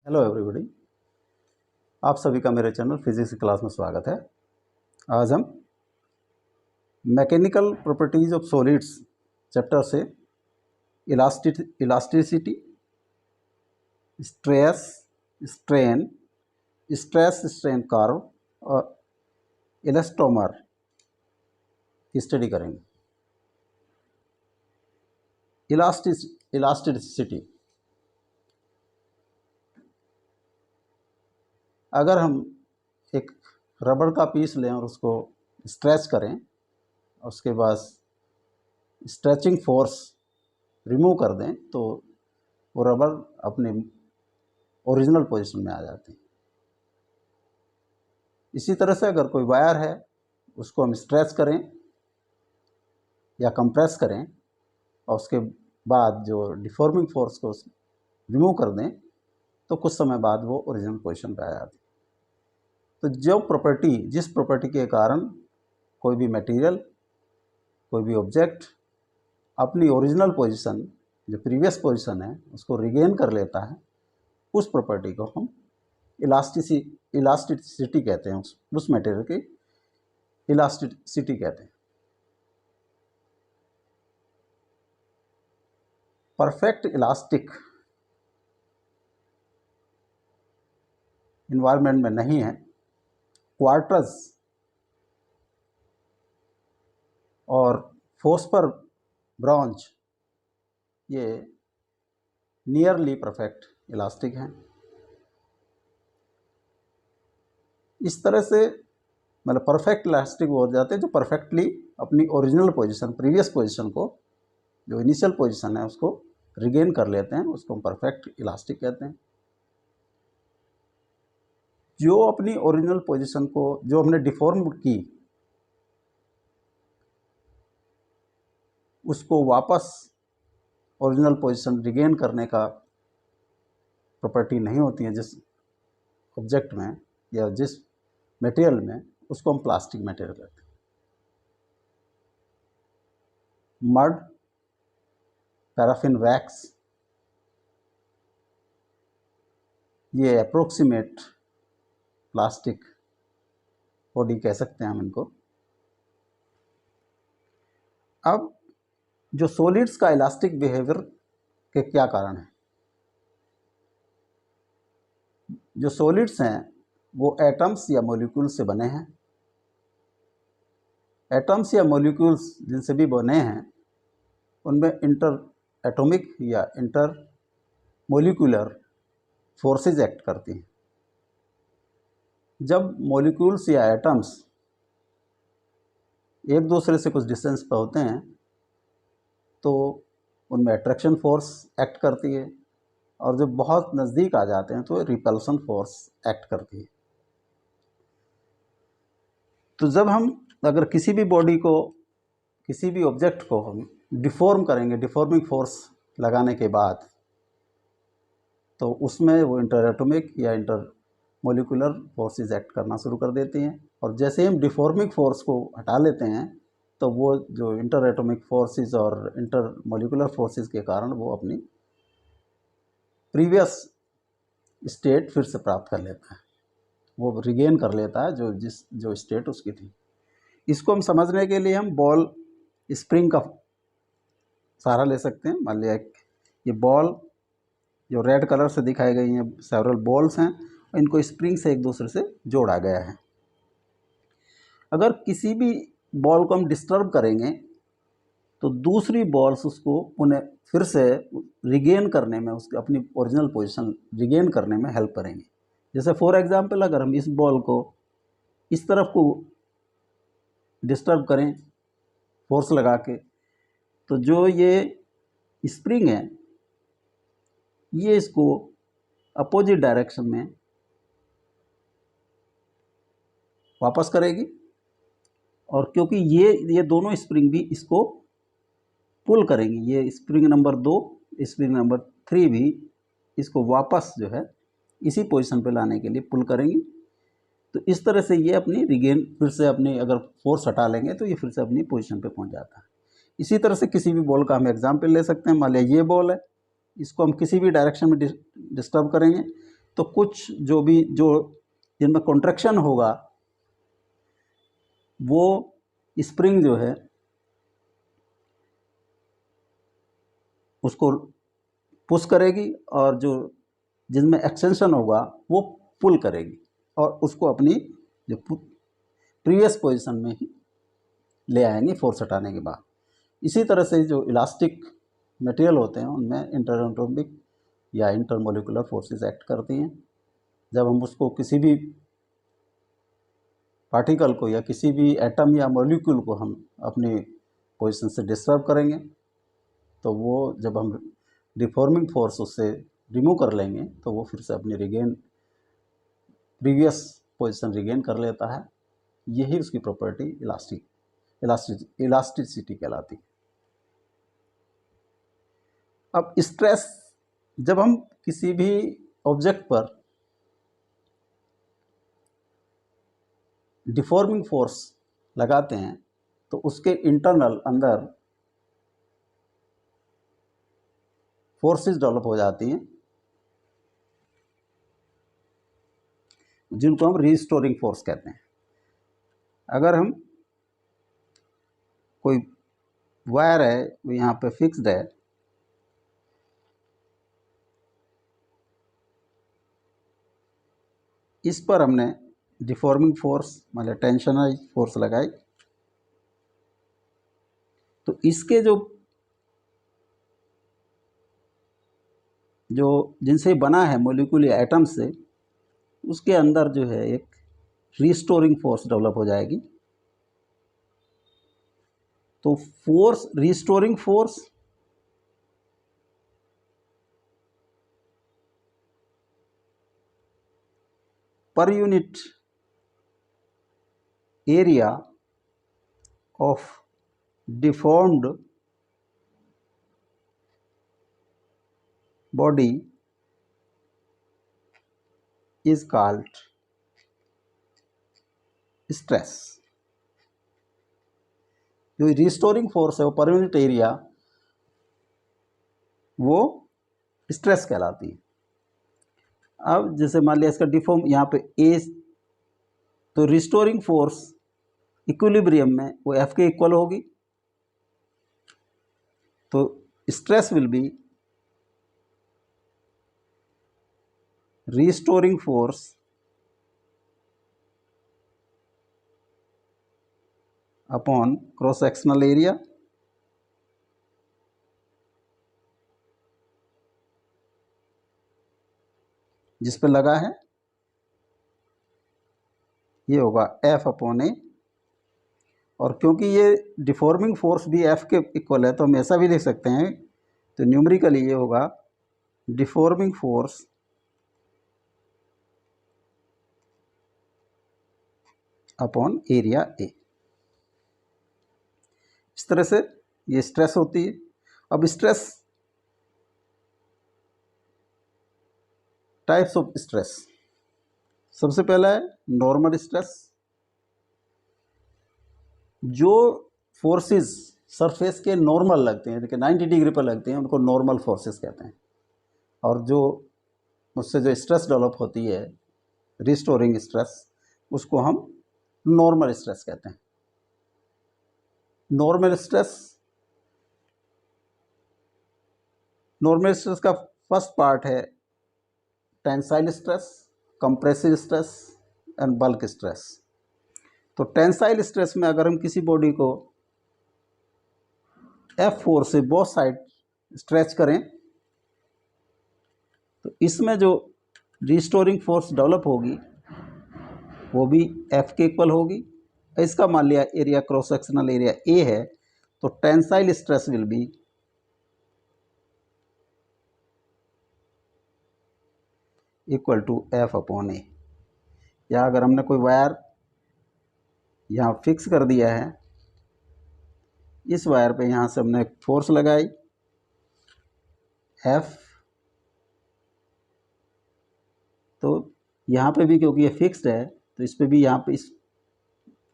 Hello everybody, आप सभी का मेरे चैनल फिजिक्स की क्लास में स्वागत है। आज हम mechanical properties of solids chapter से elasticity, stress strain, stress strain curve और इलास्टोमर की स्टडी करेंगे। इलास्टिसिटी, अगर हम एक रबड़ का पीस लें और उसको स्ट्रेच करें, उसके बाद स्ट्रेचिंग फोर्स रिमूव कर दें तो वो रबड़ अपने ओरिजिनल पोजीशन में आ जाती है। इसी तरह से अगर कोई वायर है, उसको हम स्ट्रेच करें या कंप्रेस करें और उसके बाद जो डिफॉर्मिंग फोर्स को रिमूव कर दें तो कुछ समय बाद वो ओरिजिनल पोजीशन पे आ जाती है। तो जिस प्रॉपर्टी के कारण कोई भी मटेरियल, कोई भी ऑब्जेक्ट अपनी ओरिजिनल पोजीशन, जो प्रीवियस पोजीशन है, उसको रिगेन कर लेता है, उस प्रॉपर्टी को हम इलास्टिसिटी कहते हैं। उस मटेरियल की इलास्टिसिटी कहते हैं। परफेक्ट इलास्टिक इन्वायरमेंट में नहीं है। क्वार्टज और फोस्फर ब्रॉन्ज ये नियरली परफेक्ट इलास्टिक हैं। इस तरह से मतलब परफेक्ट इलास्टिक वो हो जाते हैं जो परफेक्टली अपनी ओरिजिनल पोजीशन, प्रीवियस पोजीशन को, जो इनिशियल पोजीशन है, उसको रिगेन कर लेते हैं। उसको हम परफेक्ट इलास्टिक कहते हैं। जो अपनी ओरिजिनल पोजीशन को, जो हमने डिफॉर्म की, उसको वापस ओरिजिनल पोजीशन रिगेन करने का प्रॉपर्टी नहीं होती है जिस ऑब्जेक्ट में या जिस मटेरियल में, उसको हम प्लास्टिक मटेरियल कहते हैं। मड, पैराफिन वैक्स, ये अप्रोक्सीमेट प्लास्टिक बॉडी कह सकते हैं हम इनको। अब जो सॉलिड्स का इलास्टिक बिहेवियर के क्या कारण है? जो सॉलिड्स हैं वो एटम्स या मॉलिक्यूल्स से बने हैं। एटम्स या मॉलिक्यूल्स जिनसे भी बने हैं, उनमें इंटर एटॉमिक या इंटर मॉलिक्यूलर फोर्सेस एक्ट करती हैं। जब मॉलिक्यूल्स या एटम्स एक दूसरे से कुछ डिस्टेंस पर होते हैं तो उनमें अट्रैक्शन फोर्स एक्ट करती है, और जब बहुत नज़दीक आ जाते हैं तो रिपल्सन फोर्स एक्ट करती है। तो जब हम अगर किसी भी बॉडी को, किसी भी ऑब्जेक्ट को हम डिफॉर्म करेंगे, डिफॉर्मिंग फोर्स लगाने के बाद, तो उसमें वो इंटर एटॉमिक या इंटर मॉलिक्यूलर फोर्सेस एक्ट करना शुरू कर देती हैं। और जैसे ही हम डिफॉर्मिंग फोर्स को हटा लेते हैं तो वो जो इंटर एटॉमिक फोर्सेस और इंटर मॉलिक्यूलर फोर्सेस के कारण वो अपनी प्रीवियस स्टेट फिर से प्राप्त कर लेता है, वो रिगेन कर लेता है जो स्टेट उसकी थी। इसको हम समझने के लिए हम बॉल स्प्रिंग का सहारा ले सकते हैं। मान लिया ये बॉल जो रेड कलर से दिखाई गई हैं, सेवरल बॉल्स हैं, इनको स्प्रिंग से एक दूसरे से जोड़ा गया है। अगर किसी भी बॉल को हम डिस्टर्ब करेंगे तो दूसरी बॉल्स उसको पुनः फिर से रिगेन करने में, उसकी अपनी ओरिजिनल पोजीशन रिगेन करने में हेल्प करेंगे। जैसे फॉर एग्जांपल, अगर हम इस बॉल को इस तरफ को डिस्टर्ब करें फोर्स लगा के, तो जो ये स्प्रिंग है ये इसको अपोजिट डायरेक्शन में वापस करेगी, और क्योंकि ये दोनों स्प्रिंग भी इसको पुल करेंगी, ये स्प्रिंग नंबर 2, स्प्रिंग नंबर 3 भी इसको वापस जो है इसी पोजीशन पे लाने के लिए पुल करेंगी। तो इस तरह से ये अपनी रिगेन फिर से अपनी, अगर फोर्स हटा लेंगे तो ये फिर से अपनी पोजीशन पे पहुंच जाता है। इसी तरह से किसी भी बॉल का हम एग्जाम्पल ले सकते हैं। मान लिया ये बॉल है, इसको हम किसी भी डायरेक्शन में डिस्टर्ब करेंगे तो कुछ जो जिनमें कॉन्ट्रैक्शन होगा वो स्प्रिंग जो है उसको पुश करेगी, और जो जिनमें एक्सटेंशन होगा वो पुल करेगी और उसको अपनी जो प्रीवियस पोजीशन में ही ले आएंगे फोर्स हटाने के बाद। इसी तरह से जो इलास्टिक मटेरियल होते हैं उनमें इंटरएटॉमिक या इंटरमोलिकुलर फोर्सेस एक्ट करती हैं। जब हम उसको किसी भी पार्टिकल को या किसी भी एटम या मॉलिक्यूल को हम अपनी पोजीशन से डिस्टर्ब करेंगे तो वो जब हम डिफॉर्मिंग फोर्स उससे रिमूव कर लेंगे तो वो फिर से अपनी प्रीवियस पोजीशन रिगेन कर लेता है। यही उसकी प्रॉपर्टी इलास्टिसिटी कहलाती है। अब स्ट्रेस, जब हम किसी भी ऑब्जेक्ट पर डिफॉर्मिंग फोर्स लगाते हैं तो उसके इंटरनल अंदर फोर्सेस डेवलप हो जाती हैं जिनको हम रीस्टोरिंग फोर्स कहते हैं। अगर हम कोई वायर है वो यहाँ पे फिक्स्ड है, इस पर हमने डिफॉर्मिंग फोर्स मतलब टेंशनल फोर्स लगाई तो इसके जो जिनसे बना है मॉलिक्यूल या एटम से, उसके अंदर जो है एक रीस्टोरिंग फोर्स डेवलप हो जाएगी। तो force, restoring force per unit area of deformed body is called stress. जो रिस्टोरिंग फोर्स है वो पर यूनिट एरिया वो स्ट्रेस कहलाती है। अब जैसे मान लिया इसका डिफॉर्म यहाँ पे ए, तो रिस्टोरिंग फोर्स इक्विलिब्रियम में वो एफ के इक्वल होगी, तो stress will B restoring force upon cross sectional area जिस पे लगा है, ये होगा एफ अपॉन ए। और क्योंकि ये डिफॉर्मिंग फोर्स भी एफ के इक्वल है तो हम ऐसा भी लिख सकते हैं, तो न्यूमेरिकली ये होगा deforming force upon area A. इस तरह से ये स्ट्रेस होती है। अब स्ट्रेस, टाइप्स ऑफ स्ट्रेस, सबसे पहला है नॉर्मल स्ट्रेस। जो फोर्सेस सरफेस के नॉर्मल लगते हैं, देखिए 90 डिग्री पर लगते हैं, उनको नॉर्मल फोर्सेस कहते हैं। और जो उससे जो स्ट्रेस डेवलप होती है, रिस्टोरिंग स्ट्रेस, उसको हम नॉर्मल स्ट्रेस कहते हैं। नॉर्मल स्ट्रेस का फर्स्ट पार्ट है tensile stress, compressive stress and bulk stress. तो टेंसाइल स्ट्रेस में अगर हम किसी बॉडी को F4 से बोथ साइड स्ट्रेच करें तो इसमें जो रिस्टोरिंग फोर्स डेवलप होगी वो भी F के इक्वल होगी। इसका मान लिया area cross sectional area A है, तो tensile stress will be equal to F upon A. या अगर हमने कोई वायर यहाँ फिक्स कर दिया है, इस वायर पे यहाँ से हमने फोर्स लगाई F, तो यहाँ पे भी क्योंकि ये फिक्स्ड है तो इस पे भी यहाँ पे इस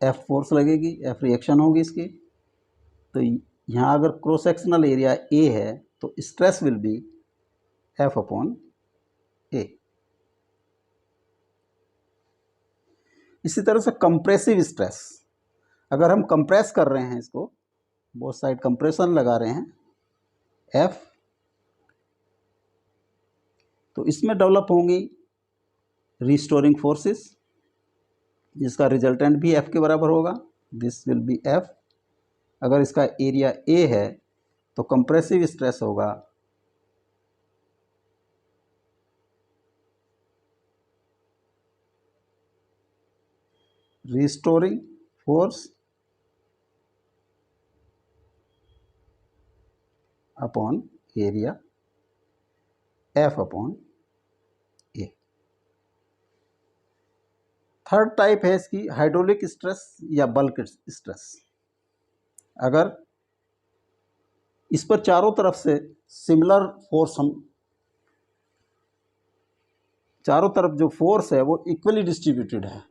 F फोर्स लगेगी, F रिएक्शन होगी इसकी। तो यहाँ अगर क्रॉस सेक्शनल एरिया A है तो stress will be F upon A. इसी तरह से कंप्रेसिव स्ट्रेस, अगर हम कंप्रेस कर रहे हैं इसको, बोथ साइड कंप्रेशन लगा रहे हैं F, तो इसमें डेवलप होंगी रिस्टोरिंग फोर्सेस, जिसका रिजल्टेंट भी F के बराबर होगा, दिस विल बी F। अगर इसका एरिया A है तो कंप्रेसिव स्ट्रेस होगा restoring force upon area F upon A। Third type है इसकी हाइड्रोलिक स्ट्रेस या बल्क स्ट्रेस। अगर इस पर चारों तरफ से सिमिलर फोर्स, हम चारों तरफ जो फोर्स है वो इक्वली डिस्ट्रीब्यूटेड है,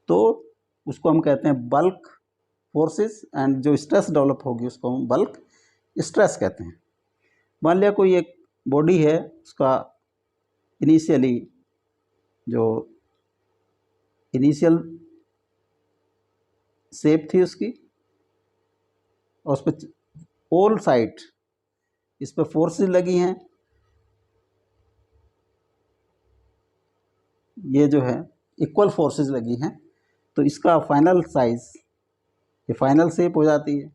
तो उसको हम कहते हैं बल्क फोर्सेस, एंड जो स्ट्रेस डेवलप होगी उसको हम बल्क स्ट्रेस कहते हैं। मान लिया कोई एक बॉडी है, उसका इनिशियली जो इनिशियल शेप थी उसकी, और उस पर ऑल साइड इस पर फोर्सेस लगी हैं, ये जो है इक्वल फोर्सेस लगी हैं, तो इसका फाइनल साइज, ये फाइनल शेप हो जाती है।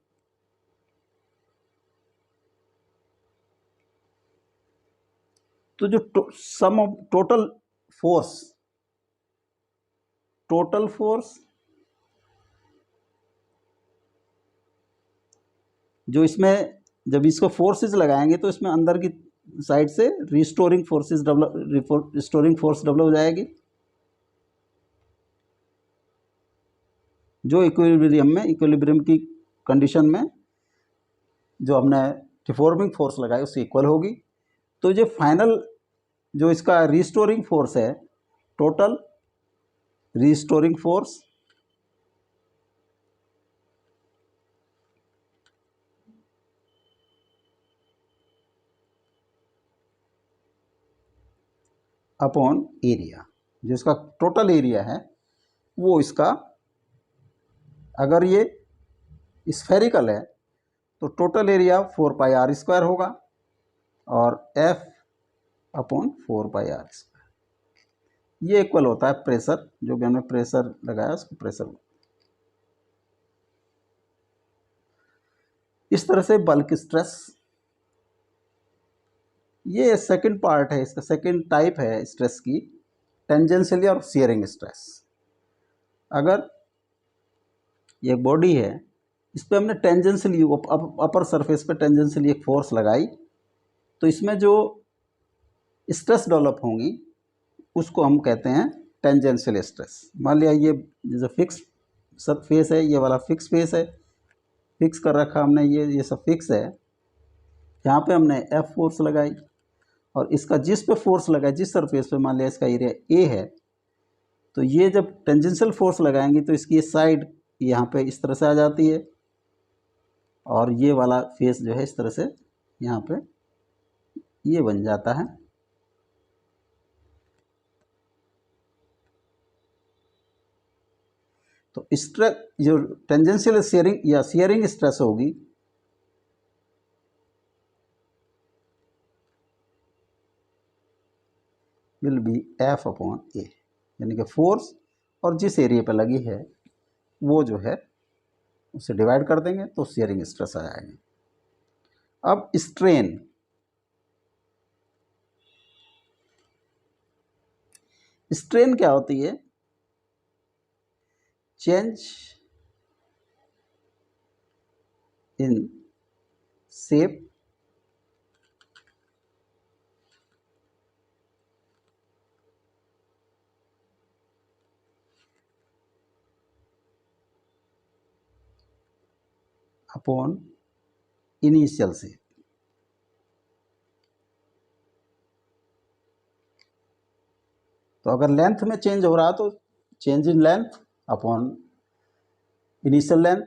तो जो सम ऑफ टोटल फोर्स जो इसमें, जब इसको फोर्सेस लगाएंगे तो इसमें अंदर की साइड से रिस्टोरिंग फोर्स डेवलप हो जाएगी, जो इक्विलिब्रियम की कंडीशन में जो हमने डिफॉर्मिंग फोर्स लगाई उससे इक्वल होगी। तो जो फाइनल जो इसका रिस्टोरिंग फोर्स है, total restoring force upon area, जो इसका टोटल एरिया है वो इसका, अगर ये स्फेरिकल है तो टोटल एरिया 4πr² होगा, और F अपॉन 4πr², ये इक्वल होता है प्रेशर, जो भी हमने प्रेशर लगाया उसको प्रेशर। इस तरह से बल्क स्ट्रेस, ये सेकंड पार्ट है इसका, सेकंड टाइप है स्ट्रेस की, टेंजेंशियल और शियरिंग स्ट्रेस। अगर ये बॉडी है, इस पर हमने टेंजेंशियली अपर सरफेस पे टेंजेंशियली एक फोर्स लगाई, तो इसमें जो स्ट्रेस डेवलप होंगी उसको हम कहते हैं टेंजेंशियल स्ट्रेस। मान लिया ये जैसे फिक्स सरफेस है, ये वाला फिक्स फेस है, फिक्स कर रखा हमने, ये सब फिक्स है, यहाँ पे हमने F फोर्स लगाई, और इसका जिस पे फोर्स लगा, जिस सरफेस पे, मान लिया इसका एरिया A है, तो ये जब टेंजेंशियल फोर्स लगाएंगे तो इसकी साइड यहाँ पे इस तरह से आ जाती है, और ये वाला फेस जो है इस तरह से यहाँ पे ये बन जाता है। तो स्ट्रेस जो टेंजेंशियल शेयरिंग या शियरिंग स्ट्रेस होगी, will be F upon A, यानी कि फोर्स और जिस एरिया पे लगी है वो जो है उसे डिवाइड कर देंगे तो शियरिंग स्ट्रेस आ जाएगी। अब स्ट्रेन क्या होती है? Change in shape upon initial shape. तो अगर लेंथ में चेंज हो रहा तो change in length upon initial length,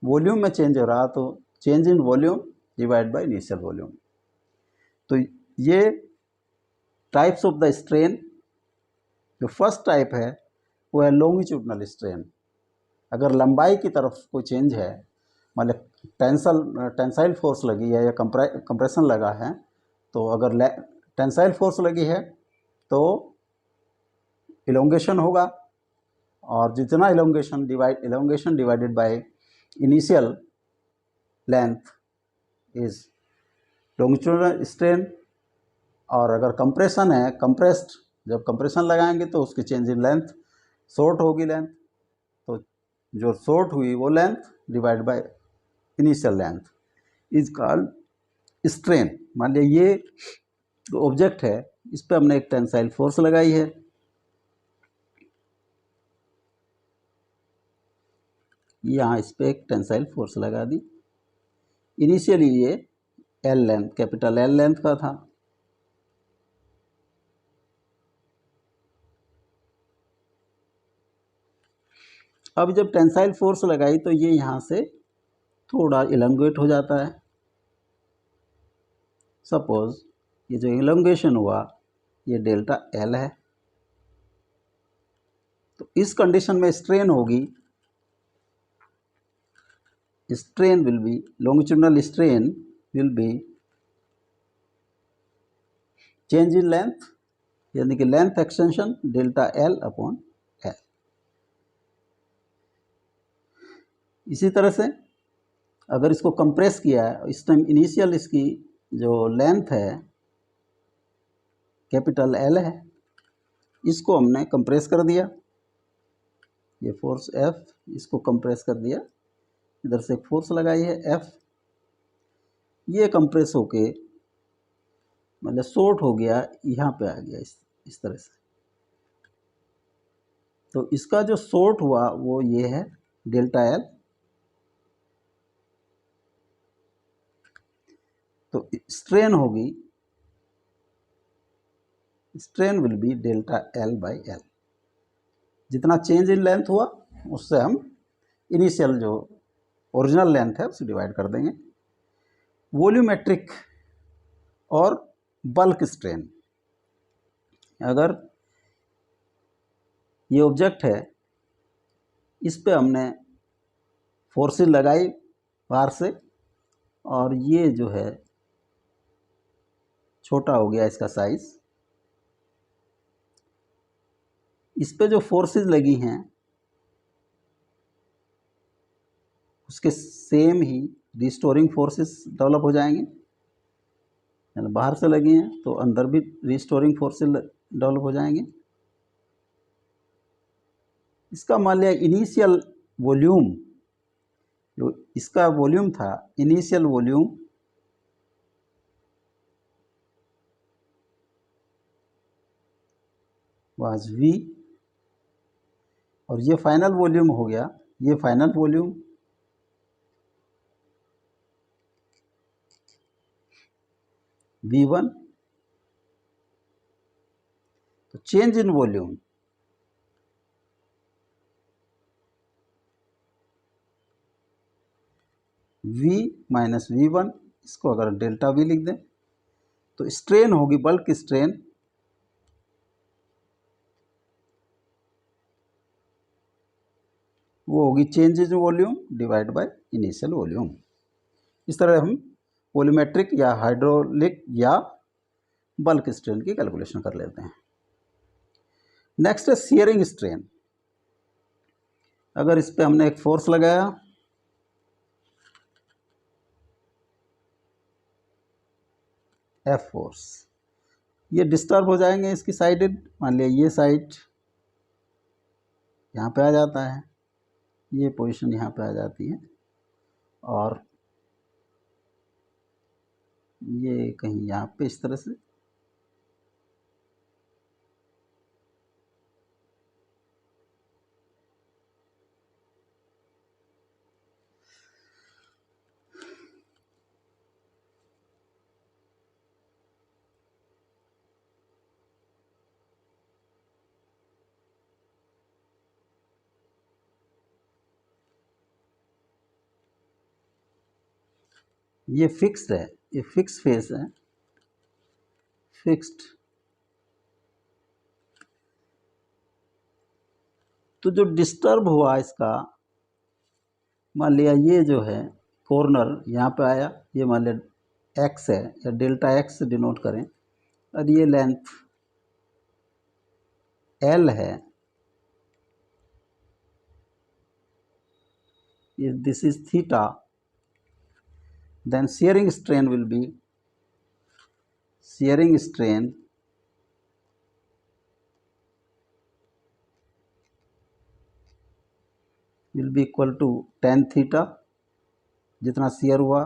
volume में चेंज हो रहा तो change in volume divide by initial volume. तो ये टाइप्स ऑफ द स्ट्रेन जो फर्स्ट टाइप है वो है लॉन्गिट्यूडनल स्ट्रेन। अगर लंबाई की तरफ कोई चेंज है, मतलब टेंसाइल फोर्स लगी है या कंप्रेशन लगा है, तो अगर टेंसाइल फोर्स लगी है तो इलोंगेशन होगा, और जितना elongation divided by initial length is longitudinal strain. और अगर कंप्रेशन है, जब कंप्रेशन लगाएंगे तो उसकी चेंज इन लेंथ शॉर्ट होगी लेंथ, तो जो शॉर्ट हुई वो length divide by initial length is called strain. मान लिया ये जो ऑब्जेक्ट है इस पर हमने एक टेंसाइल फोर्स लगाई है, यहाँ इस पर एक टेंसाइल फोर्स लगा दी। इनिशियली ये L length, capital L length का था, अब जब टेंसाइल फोर्स लगाई तो ये यहाँ से थोड़ा इलंगेट हो जाता है। सपोज ये जो इलंगेशन हुआ ये डेल्टा एल है, तो इस कंडीशन में स्ट्रेन होगी, strain will be longitudinal strain will be change in length, यानी कि length extension delta L upon L. इसी तरह से अगर इसको कंप्रेस किया है, इस टाइम इनिशियल इसकी जो लेंथ है कैपिटल एल है, इसको हमने कंप्रेस कर दिया, ये फोर्स एफ, इसको कंप्रेस कर दिया, इधर से एक फोर्स लगाई है एफ, ये कंप्रेस होके मतलब शॉर्ट हो गया, यहाँ पे आ गया इस तरह से। तो इसका जो शॉर्ट हुआ वो ये है डेल्टा एल, तो स्ट्रेन होगी, strain will be delta L by L. जितना चेंज इन लेंथ हुआ उससे हम इनिशियल जो ओरिजिनल लेंथ है उसे डिवाइड कर देंगे। वॉल्यूमेट्रिक और बल्क स्ट्रेन, अगर ये ऑब्जेक्ट है इस पे हमने फोर्सेस लगाई बाहर से, और ये जो है छोटा हो गया इसका साइज, इस पे जो फोर्सेस लगी हैं उसके सेम ही रिस्टोरिंग फोर्सेस डेवलप हो जाएंगे, यानी बाहर से लगी हैं तो अंदर भी रिस्टोरिंग फोर्सेस डेवलप हो जाएंगे। इसका मान लिया इनिशियल वॉल्यूम, जो इसका वॉल्यूम था, इनिशियल वॉल्यूम वाज V, और ये फाइनल वॉल्यूम हो गया, ये फाइनल वॉल्यूम V1। तो change in volume V minus V1, इसको अगर डेल्टा V लिख दें तो स्ट्रेन होगी बल्क स्ट्रेन, वो होगी change in volume divide by initial volume. इस तरह हम वॉल्यूमेट्रिक या हाइड्रोलिक या बल्क स्ट्रेन की कैलकुलेशन कर लेते हैं। नेक्स्ट है शियरिंग स्ट्रेन। अगर इस पे हमने एक फोर्स लगाया, एफ फोर्स, ये डिस्टर्ब हो जाएंगे इसकी साइडेड, मान लिया ये साइड यहाँ पे आ जाता है, ये पोजीशन यहाँ पे आ जाती है, और ये कहीं यहाँ पे इस तरह से, ये फिक्स्ड है, ये फिक्स फेस है, फिक्स्ड। तो जो डिस्टर्ब हुआ इसका, मान लिया ये जो है कॉर्नर यहाँ पे आया, ये मान लिया एक्स है या डेल्टा एक्स से डिनोट करें, और ये लेंथ एल है, if this is theta, then shearing strain will be equal to tan theta, जितना शेयर हुआ।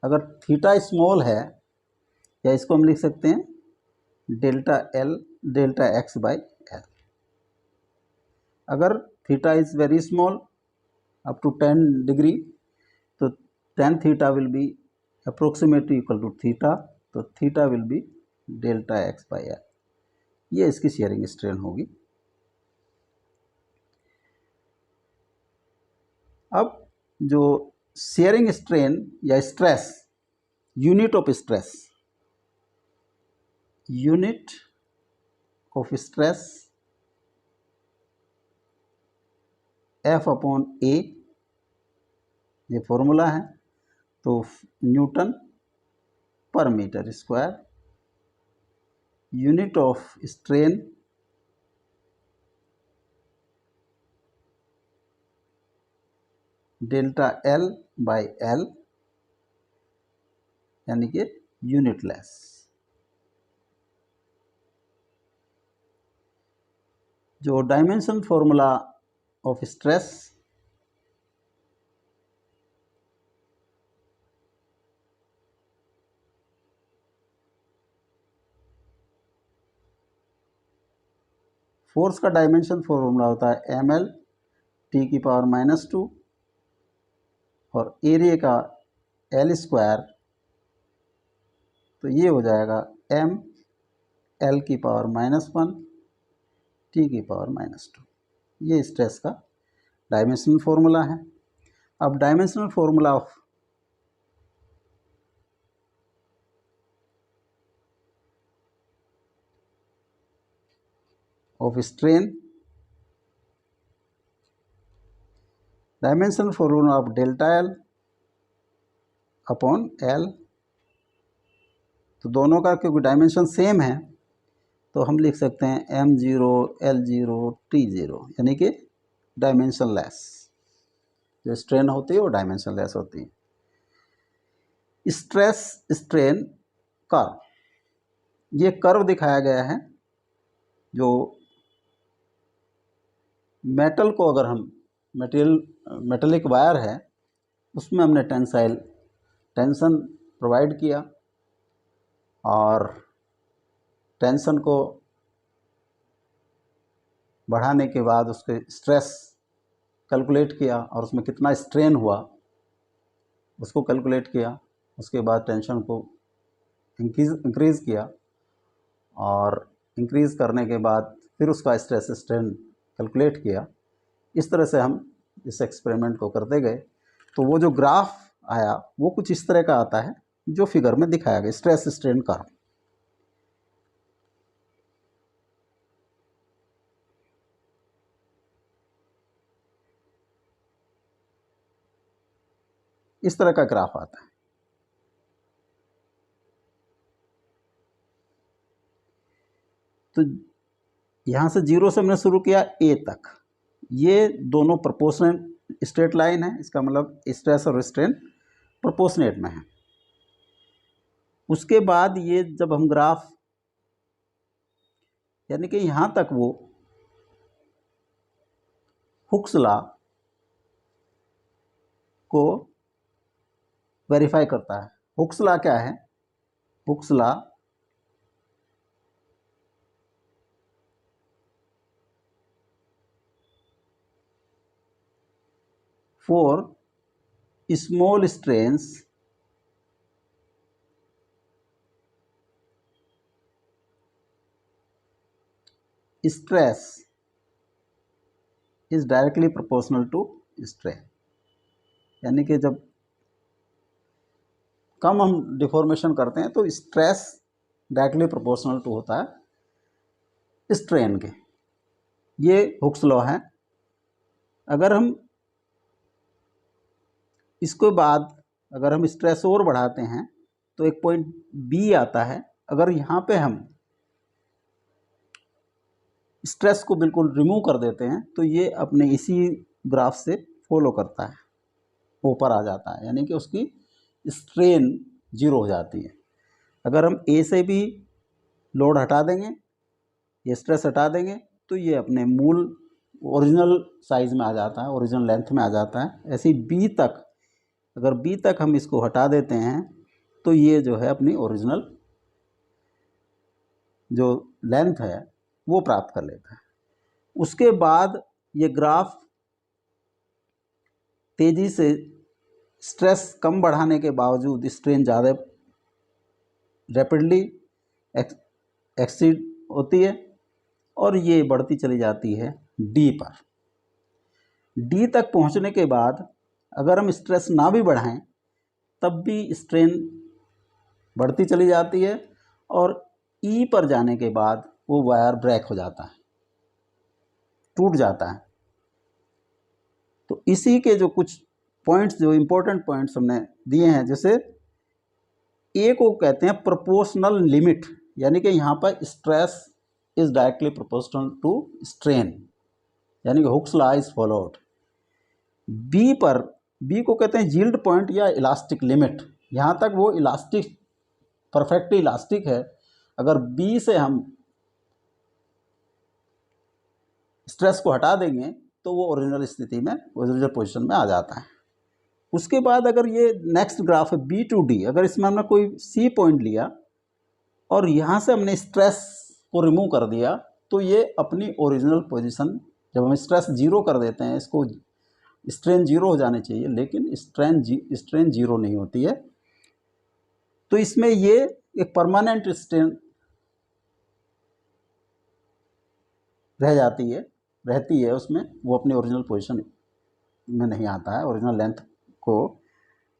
अगर थीटा स्मॉल है, या इसको हम लिख सकते हैं delta L delta X by L. अगर theta is very small up to 10 degree, तो tan theta will be approximately equal to theta, तो theta will be delta X by L. ये इसकी शेयरिंग स्ट्रेन होगी। अब जो शेयरिंग स्ट्रेन या stress, unit of stress F upon A, ये formula है, तो Newton per metre square. Unit of strain delta L by L, यानी कि यूनिटलेस। जो dimension formula of stress, force का डायमेंशन फॉर्मूला होता है ml टी की पावर -2, और एरिया का एल स्क्वायर, तो ये हो जाएगा m l की पावर -1 टी की पावर -2। ये स्ट्रेस का डायमेंशनल फॉर्मूला है। अब dimensional formula of strain, dimensional formula of delta L upon L, तो दोनों का क्योंकि डायमेंशन सेम है, तो हम लिख सकते हैं m0 l0 t0, यानी कि डायमेंशन लेस। जो स्ट्रेन होती है वो डायमेंशन लेस होती है। स्ट्रेस स्ट्रेन कर्व, ये कर्व दिखाया गया है। जो मेटल को, अगर हम मेटेलिक वायर है, उसमें हमने टेंशन प्रोवाइड किया, और टेंशन को बढ़ाने के बाद उसके स्ट्रेस कैलकुलेट किया, और उसमें कितना स्ट्रेन हुआ उसको कैलकुलेट किया। उसके बाद टेंशन को इंक्रीज़ किया, और इंक्रीज़ करने के बाद फिर उसका स्ट्रेस स्ट्रेन कैलकुलेट किया। इस तरह से हम इस एक्सपेरिमेंट को करते गए। तो वो जो ग्राफ आया वो कुछ इस तरह का आता है जो फिगर में दिखाया गया, स्ट्रेस स्ट्रेन कर्व। इस तरह का ग्राफ आता है। तो यहाँ से 0 से हमने शुरू किया A तक, ये दोनों प्रोपोर्शनल स्ट्रेट लाइन है, इसका मतलब स्ट्रेस और स्ट्रेन प्रोपोर्शनेट में है। उसके बाद ये जब हम ग्राफ, यानी कि यहाँ तक वो हुक्स लॉ को वेरीफाई करता है। हुक्स लॉ क्या है? Hooke's law for small strains stress is directly proportional to strain, यानी कि जब कम हम डिफॉर्मेशन करते हैं तो स्ट्रेस डायरेक्टली प्रोपोर्शनल टू होता है स्ट्रेन के। ये हुक्स लॉ है। अगर हम इसके बाद अगर हम स्ट्रेस और बढ़ाते हैं तो एक पॉइंट बी आता है। अगर यहाँ पे हम स्ट्रेस को बिल्कुल रिमूव कर देते हैं तो ये अपने इसी ग्राफ से फॉलो करता है, ऊपर आ जाता है, यानी कि उसकी स्ट्रेन जीरो हो जाती है। अगर हम ए से भी लोड हटा देंगे, ये स्ट्रेस हटा देंगे, तो ये अपने मूल ओरिजिनल साइज में आ जाता है, ओरिजिनल लेंथ में आ जाता है। ऐसे ही बी तक, अगर बी तक हम इसको हटा देते हैं तो ये जो है अपनी ओरिजिनल जो लेंथ है वो प्राप्त कर लेता है। उसके बाद ये ग्राफ तेजी से स्ट्रेस कम बढ़ाने के बावजूद स्ट्रेन ज़्यादा रैपिडली एक्सीड होती है और ये बढ़ती चली जाती है डी पर। डी तक पहुंचने के बाद अगर हम स्ट्रेस ना भी बढ़ाएं तब भी स्ट्रेन बढ़ती चली जाती है और ई पर जाने के बाद वो वायर ब्रेक हो जाता है, टूट जाता है। तो इसी के जो कुछ पॉइंट्स, जो इम्पोर्टेंट पॉइंट्स हमने दिए हैं, जैसे ए को कहते हैं प्रोपोर्शनल लिमिट, यानी कि यहाँ पर stress is directly proportional to strain, यानी कि Hooke's law is followed. B पर, बी को कहते हैं यील्ड पॉइंट या इलास्टिक लिमिट। यहाँ तक वो इलास्टिक, परफेक्टली इलास्टिक है। अगर बी से हम स्ट्रेस को हटा देंगे तो वो ओरिजिनल स्थिति में, ओरिजिनल पोजीशन में आ जाता है। उसके बाद अगर ये नेक्स्ट ग्राफ है बी टू डी, अगर इसमें हमने कोई सी पॉइंट लिया और यहाँ से हमने स्ट्रेस को रिमूव कर दिया तो ये अपनी ओरिजिनल पोजीशन, जब हम स्ट्रेस जीरो कर देते हैं, इसको स्ट्रेन जीरो हो जानी चाहिए, लेकिन स्ट्रेन जीरो नहीं होती है, तो इसमें ये एक परमानेंट स्ट्रेन रह जाती है, रहती है उसमें, वो अपनी ओरिजिनल पोजीशन में नहीं आता है, ओरिजिनल लेंथ को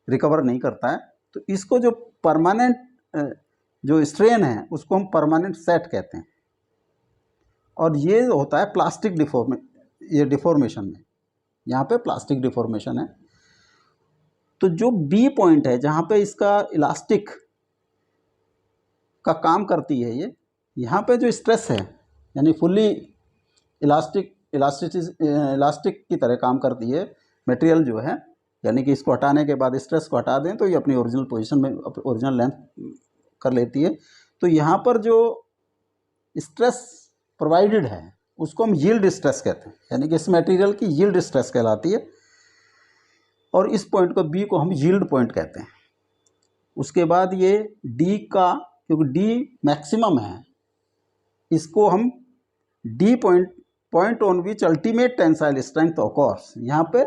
रिकवर नहीं करता है। तो इसको जो परमानेंट जो स्ट्रेन है उसको हम परमानेंट सेट कहते हैं। और ये होता है प्लास्टिक डिफॉर्मेशन में, यहाँ पे प्लास्टिक डिफॉर्मेशन है। तो जो बी पॉइंट है जहाँ पे इसका इलास्टिक का काम करती है, ये यहाँ पे जो स्ट्रेस है यानी फुल्ली इलास्टिक की तरह काम करती है मटेरियल जो है, यानी कि इसको हटाने के बाद स्ट्रेस को हटा दें तो ये अपनी ओरिजिनल पोजीशन में, ओरिजिनल लेंथ कर लेती है। तो यहाँ पर जो स्ट्रेस प्रोवाइडेड है उसको हम यील्ड स्ट्रेस कहते हैं, यानी कि इस मटेरियल की यील्ड स्ट्रेस कहलाती है। और इस पॉइंट को बी को हम यील्ड पॉइंट कहते हैं। उसके बाद ये डी का, क्योंकि डी मैक्सिमम है, इसको हम D point on which ultimate tensile strength occurs, यहाँ पे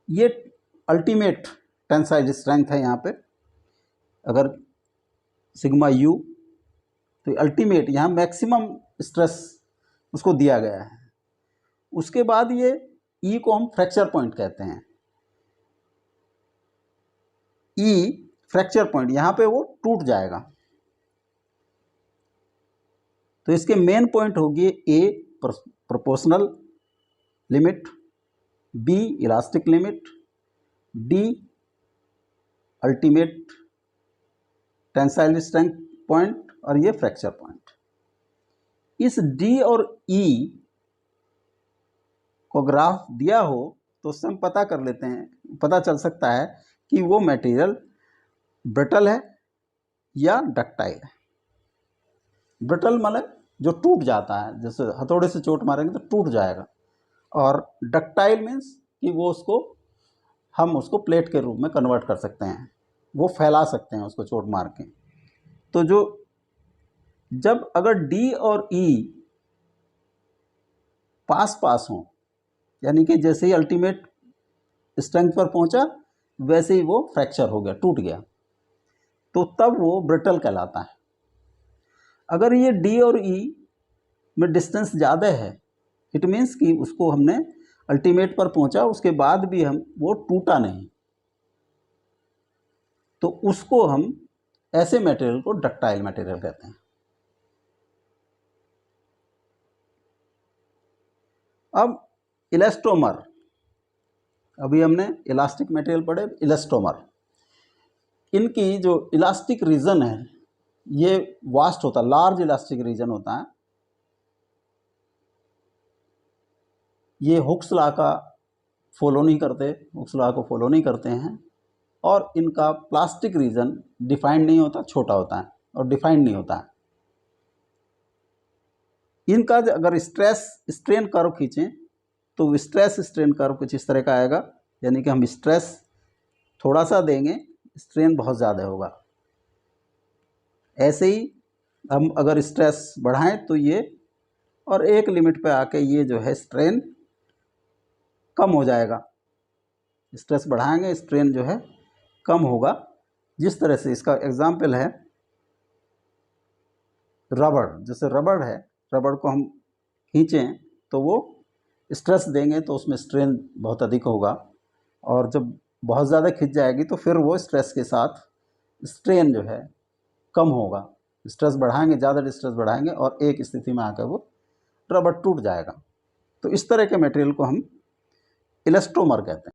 ये अल्टीमेट टेंसाइल स्ट्रेंथ है। यहाँ पे अगर सिग्मा यू, तो अल्टीमेट, यहाँ मैक्सिमम स्ट्रेस उसको दिया गया है। उसके बाद ये ई को हम फ्रैक्चर पॉइंट कहते हैं। ई फ्रैक्चर पॉइंट, यहाँ पे वो टूट जाएगा। तो इसके मेन पॉइंट होगी A proportional limit, B elastic limit, D ultimate tensile strength point और ये फ्रैक्चर पॉइंट। इस डी और ई को ग्राफ दिया हो तो उससे हम पता कर लेते हैं, पता चल सकता है कि वो मटेरियल ब्रिटल है या डक्टाइल है। ब्रिटल मतलब जो टूट जाता है, जैसे हथौड़े से चोट मारेंगे तो टूट जाएगा, और डक्टाइल मीन्स कि वो उसको, हम उसको प्लेट के रूप में कन्वर्ट कर सकते हैं, वो फैला सकते हैं उसको चोट मार के। तो जो जब अगर डी और ई पास पास हों, यानी कि जैसे ही अल्टीमेट स्ट्रेंथ पर पहुंचा वैसे ही वो फ्रैक्चर हो गया, टूट गया, तो तब वो ब्रिटल कहलाता है। अगर ये डी और ई में डिस्टेंस ज़्यादा है, इट मीन्स कि उसको हमने अल्टीमेट पर पहुंचा, उसके बाद भी हम वो टूटा नहीं, तो उसको हम, ऐसे मटेरियल को डक्टाइल मटेरियल कहते हैं। अब इलास्टोमर, अभी हमने इलास्टिक मटेरियल पढ़े, इलास्टोमर, इनकी जो इलास्टिक रीजन है ये वास्ट होता है, लार्ज इलास्टिक रीजन होता है। ये हुक्स लॉ का फॉलो नहीं करते, हुक्स लॉ को फॉलो नहीं करते हैं, और इनका प्लास्टिक रीजन डिफाइंड नहीं होता, छोटा होता है और डिफाइंड नहीं होता है। इनका अगर स्ट्रेस स्ट्रेन कर्व खींचें तो स्ट्रेस स्ट्रेन कर्व कुछ इस तरह का आएगा, यानी कि हम स्ट्रेस थोड़ा सा देंगे, स्ट्रेन बहुत ज़्यादा होगा। ऐसे ही हम अगर स्ट्रेस बढ़ाएं तो ये, और एक लिमिट पे आके ये जो है स्ट्रेन कम हो जाएगा। स्ट्रेस बढ़ाएंगे, स्ट्रेन जो है कम होगा। जिस तरह से इसका एग्जाम्पल है रबड़, जैसे रबड़ है, रबड़ को हम खींचें तो वो स्ट्रेस देंगे तो उसमें स्ट्रेन बहुत अधिक होगा, और जब बहुत ज़्यादा खिंच जाएगी तो फिर वो स्ट्रेस के साथ स्ट्रेन जो है कम होगा। स्ट्रेस बढ़ाएंगे, ज़्यादा स्ट्रेस बढ़ाएंगे और एक स्थिति में आकर वो रबड़ टूट जाएगा। तो इस तरह के मटेरियल को हम इलास्टोमर कहते हैं।